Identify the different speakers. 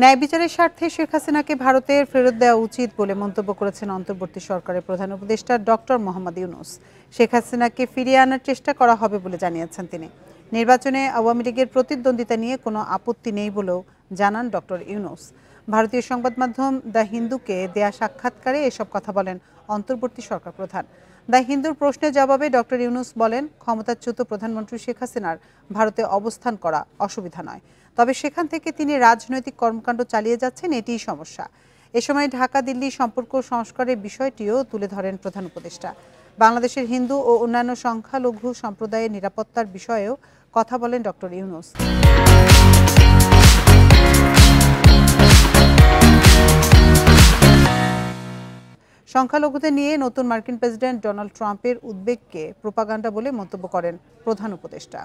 Speaker 1: ন্যায় বিচারের স্বার্থে শেখ হাসিনাকে ভারতের ফেরত দেওয়া উচিত বলে মন্তব্য করেছেন অন্তর্বর্তী সরকারের প্রধান উপদেষ্টা ডক্টর মোহাম্মদ ইউনূস। শেখ হাসিনাকে ফিরিয়ে আনার চেষ্টা করা হবে বলে জানিয়েছেন তিনি। নির্বাচনে আওয়ামী লীগের প্রতিদ্বন্দ্বিতা নিয়ে কোনো আপত্তি নেই বলেও জানান ডক্টর ইউনূস। ভারতীয় সংবাদ মাধ্যম দ্য হিন্দুকে দেয়া সাক্ষাৎকারে এসব কথা বলেন অন্তর্বর্তী সরকার প্রধান। দ্য হিন্দুর প্রশ্নের জবাবে ডক্টর ইউনূস বলেন, ক্ষমতাচ্যুত প্রধানমন্ত্রী শেখ হাসিনার ভারতে অবস্থান করা অসুবিধা নয়, তবে সেখান থেকে তিনি রাজনৈতিক কর্মকাণ্ড চালিয়ে যাচ্ছেন, এটিই সমস্যা। এ সময় ঢাকা দিল্লি সম্পর্ক সংস্কারের বিষয়টিও তুলে ধরেন প্রধান উপদেষ্টা। বাংলাদেশের হিন্দু ও অন্যান্য সংখ্যালঘু সম্প্রদায়ের নিরাপত্তার বিষয়েও কথা বলেন ডক্টর ইউনূস। সংখ্যালঘুদের নিয়ে নতুন মার্কিন প্রেসিডেন্ট ডোনাল্ড ট্রাম্পের উদ্বেগকে প্রোপাগান্ডা বলে মন্তব্য করেন প্রধান উপদেষ্টা।